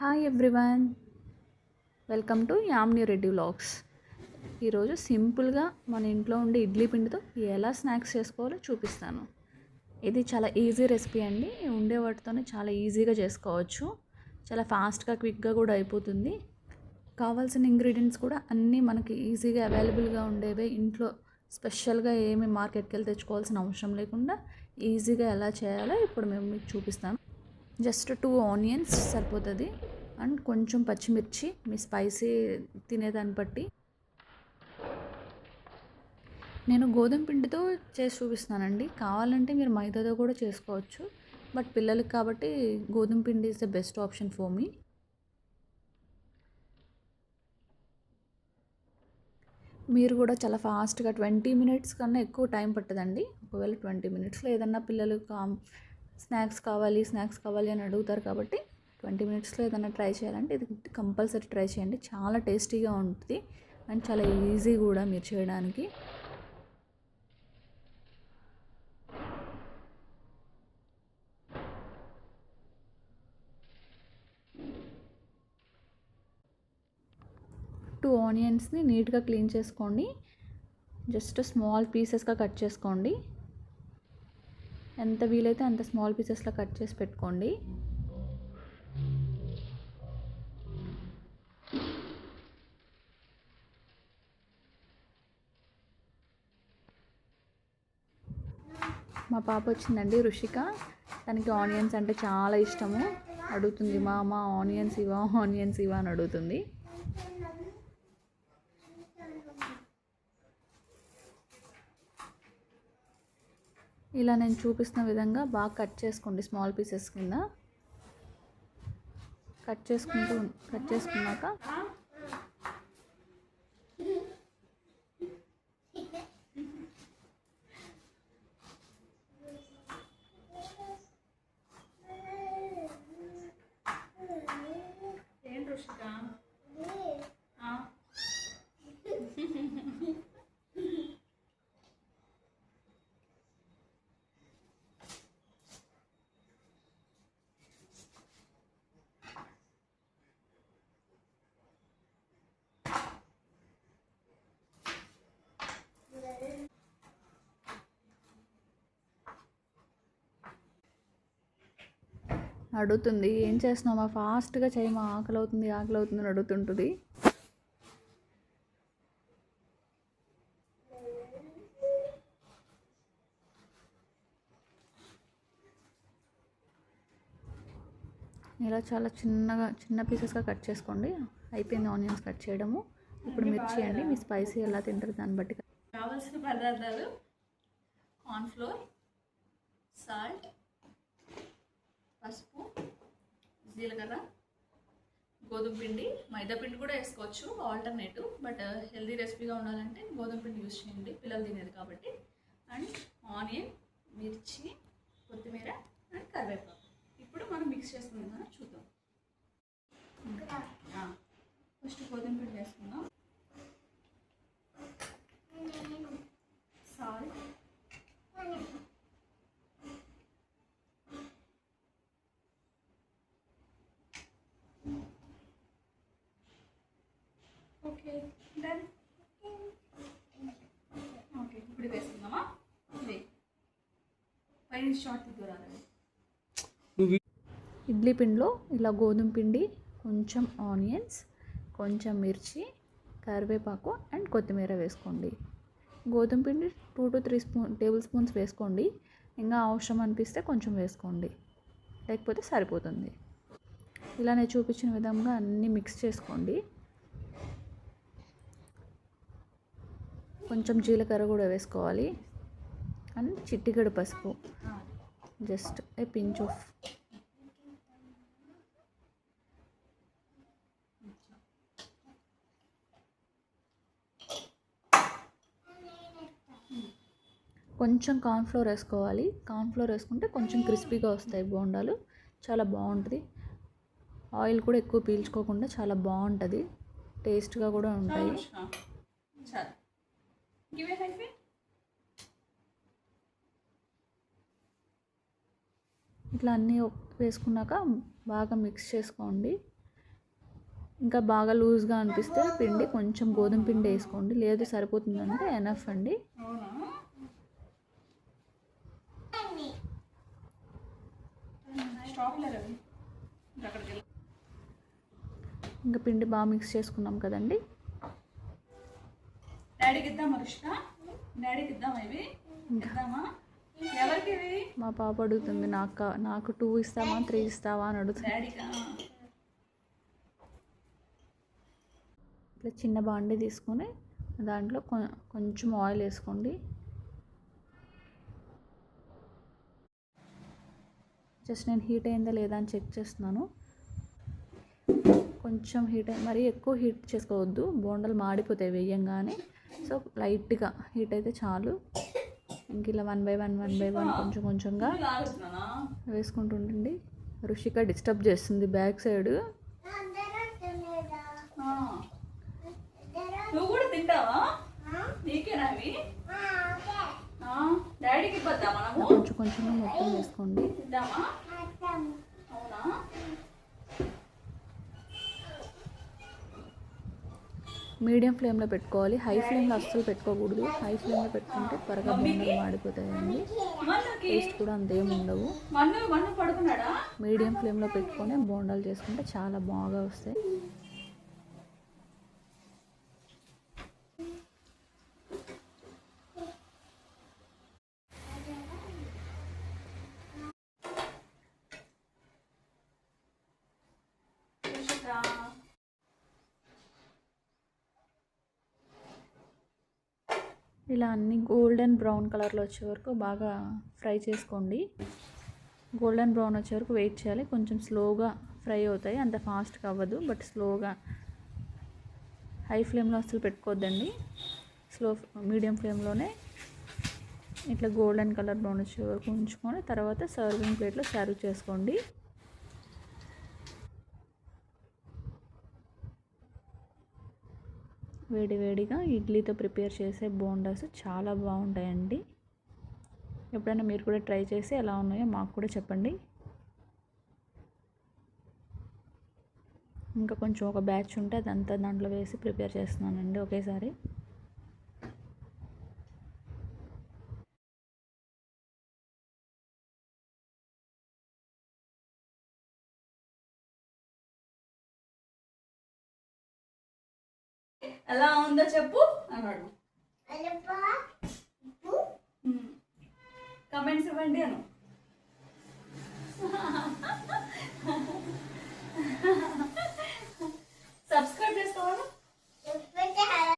Hi everyone, welcome to Yamni Reddy vlogs. ఈరోజు సింపుల్గా మన ఇంట్లో ఉండే ఇడ్లీ పిండితో ఎలా స్నాక్స్ చేసుకోవాలో చూపిస్తాను. ఇది చాలా ఈజీ రెసిపీ అండి. ఉండే వాటితోనే చాలా ఈజీగా చేసుకోవచ్చు. చాలా ఫాస్ట్గా క్విక్గా కూడా అయిపోతుంది. కావాల్సిన ఇంగ్రీడియంట్స్ కూడా అన్నీ మనకి ఈజీగా అవైలబుల్గా ఉండేవే. ఇంట్లో స్పెషల్గా ఏమి మార్కెట్కి వెళ్ళి తెచ్చుకోవాల్సిన అవసరం లేకుండా ఈజీగా ఎలా చేయాలో ఇప్పుడు మేము మీకు చూపిస్తాను. జస్ట్ 2 ఆనియన్స్ సరిపోతుంది అండ్ కొంచెం పచ్చిమిర్చి, మీ స్పైసీ తినేదాన్ని బట్టి. నేను గోధుమ పిండితో చేసి చూపిస్తానండి. కావాలంటే మీరు మైదాతో కూడా చేసుకోవచ్చు, బట్ పిల్లలకి కాబట్టి గోధుమ పిండి is the best option for me. మీరు కూడా చాలా ఫాస్ట్గా 20 మినిట్స్ కన్నా ఎక్కువ టైం పట్టదండి. ఒకవేళ 20 మినిట్స్లో ఏదన్నా పిల్లలు స్నాక్స్ కావాలి అని అడుగుతారు కాబట్టి 20 మినిట్స్లో ఏదైనా ట్రై చేయాలంటే ఇది కంపల్సరీ ట్రై చేయండి. చాలా టేస్టీగా ఉంటుంది అండ్ చాలా ఈజీ కూడా మీరు చేయడానికి. టూ ఆనియన్స్ని నీట్గా క్లీన్ చేసుకోండి. జస్ట్ స్మాల్ పీసెస్గా కట్ చేసుకోండి. ఎంత వీలైతే అంత స్మాల్ పీసెస్లో కట్ చేసి పెట్టుకోండి. మా పాప వచ్చిందండి, రుషిక. తనకి ఆనియన్స్ అంటే చాలా ఇష్టము. అడుగుతుంది, మా ఆనియన్స్ ఇవా అని అడుగుతుంది. ఇలా నేను చూపిస్తున్న విధంగా బాగా కట్ చేసుకోండి. స్మాల్ పీసెస్ కింద కట్ చేసుకున్నాక అడుగుతుంది, ఏం చేస్తున్నామా, ఫాస్ట్గా చేయమా, ఆకలి అవుతుంది అని అడుగుతుంటుంది. ఇలా చాలా చిన్న పీసెస్గా కట్ చేసుకోండి. అయిపోయింది ఆనియన్స్ కట్ చేయడము. ఇప్పుడు మిర్చి అండి, మీ స్పైసీ ఎలా తింటారు దాన్ని బట్టి. కావాల్సిన పదార్థాలు: కార్న్ఫ్లోర్, సాల్ట్, పసుపు, జీలకర్ర, గోధుమ పిండి. మైదా పిండి కూడా వేసుకోవచ్చు, ఆల్టర్నేటివ్. బట్ హెల్దీ రెసిపీగా ఉండాలంటే గోధుమ పిండి యూజ్ చేయండి, పిల్లలు తినేది కాబట్టి. అండ్ ఆనియన్, మిర్చి, కొత్తిమీర అండ్ కరివేపాకు. ఇప్పుడు మనం మిక్స్ చేసుకుందాం, చూద్దాం. ఫస్ట్ గోధుమ పిండి వేసుకుందాం, సాల్ట్, ఓకే డన్. ఓకే, ఇప్పుడు వేసుకుందామా? పైన షార్ట్ తిగ్గరాలి. ఇడ్లీ పిండిలో ఇలా గోధుమ పిండి, కొంచెం ఆనియన్స్, కొంచెం మిర్చి, కరివేపాకు అండ్ కొత్తిమీర వేసుకోండి. గోధుమ పిండి 2 to 3 టేబుల్ స్పూన్స్ వేసుకోండి. ఇంకా అవసరం అనిపిస్తే కొంచెం వేసుకోండి, లేకపోతే సరిపోతుంది. ఇలా నేను చూపించిన విధంగా అన్నీ మిక్స్ చేసుకోండి. కొంచెం జీలకర్ర కూడా వేసుకోవాలి అండ్ చిటికెడు పసుపు, జస్ట్ ఏ పించ్ ఆఫ్. కొంచెం కార్న్ఫ్లోర్ వేసుకోవాలి. కార్న్ఫ్లోర్ వేసుకుంటే కొంచెం క్రిస్పీగా వస్తాయి బోండాలు, చాలా బాగుంటుంది. ఆయిల్ కూడా ఎక్కువ పీల్చుకోకుండా చాలా బాగుంటుంది, టేస్ట్గా కూడా ఉంటాయి. ఇట్లా అన్నీ వేసుకున్నాక బాగా మిక్స్ చేసుకోండి. ఇంకా బాగా లూజ్గా అనిపిస్తే పిండి కొంచెం గోధుమ పిండి వేసుకోండి, లేదు సరిపోతుందంటే ఎనఫ్ అండి. అవునా, ఇంకా పిండి బాగా మిక్స్ చేసుకున్నాం కదండి. డాడీకి ఇద్దామా రుషిక? డాడీకి ఇద్దామా? ఇవి ఇద్దామా? ఎవరికి ఇవి? మా పాప అడుగుతుంది, నాకు 2 ఇస్తావా 3 ఇస్తావా అని అడుగుతుంది. డాడీకా? ఇట్లా చిన్న బాండి తీసుకొని దాంట్లో కొంచెం ఆయిల్ వేసుకోండి. జస్ట్ నేను హీట్ అయిందా లేదా అని చెక్ చేస్తున్నాను. కొంచెం హీట్ మరీ ఎక్కువ హీట్ చేసుకోవద్దు, బోండాలు మాడిపోతాయి వేయంగానే. సో లైట్గా హీట్ అయితే చాలు. ఇంక ఇలా 1 by 1 కొంచెం కొంచెంగా వేసుకుంటుండండి. రుషిక డిస్టర్బ్ చేస్తుంది బ్యాక్ సైడ్. నువ్వు కూడా తింటావా? నీకేనా అవి? డాడీకి ఇవ్వద్దా మనము? కొంచెం కొంచెంగా మొత్తం వేసుకోండి. తిందామా? అవునా, మీడియం ఫ్లేమ్లో పెట్టుకోవాలి, హై ఫ్లేమ్లో అస్సలు పెట్టుకోకూడదు. హై ఫ్లేమ్లో పెట్టుకుంటే త్వరగా బొండలు మాడిపోతాయండి, టేస్ట్ కూడా అంతేం ఉండవు. మన్ను పడుకున్నాడా? మీడియం ఫ్లేమ్లో పెట్టుకొని బోండాలు చేసుకుంటే చాలా బాగా వస్తాయి. ఇలా అన్ని గోల్డెన్ బ్రౌన్ కలర్లో వచ్చే వరకు బాగా ఫ్రై చేసుకోండి. గోల్డెన్ బ్రౌన్ వచ్చే వరకు వెయిట్ చేయాలి. కొంచెం స్లోగా ఫ్రై అవుతాయి, అంత ఫాస్ట్గా అవ్వదు, బట్ స్లోగా. హై ఫ్లేమ్లో అసలు పెట్టుకోవద్దండి, మీడియం ఫ్లేమ్లోనే ఇట్లా గోల్డెన్ కలర్ బ్రౌన్ వచ్చే వరకు ఉంచుకొని తర్వాత సర్వింగ్ ప్లేట్లో సర్వ్ చేసుకోండి. వేడివేడిగా ఇడ్లీతో ప్రిపేర్ చేసే బోండాస్ చాలా బాగుంటాయండి. ఎప్పుడైనా మీరు కూడా ట్రై చేసి ఎలా ఉన్నాయో మాకు కూడా చెప్పండి. ఇంకా కొంచెం ఒక బ్యాచ్ ఉంటే అదంతా దాంట్లో వేసి ప్రిపేర్ చేస్తున్నానండి ఒకేసారి. ఎలా ఉందో చెప్పు అన్నాడు. కమెంట్స్ ఇవ్వండి అను.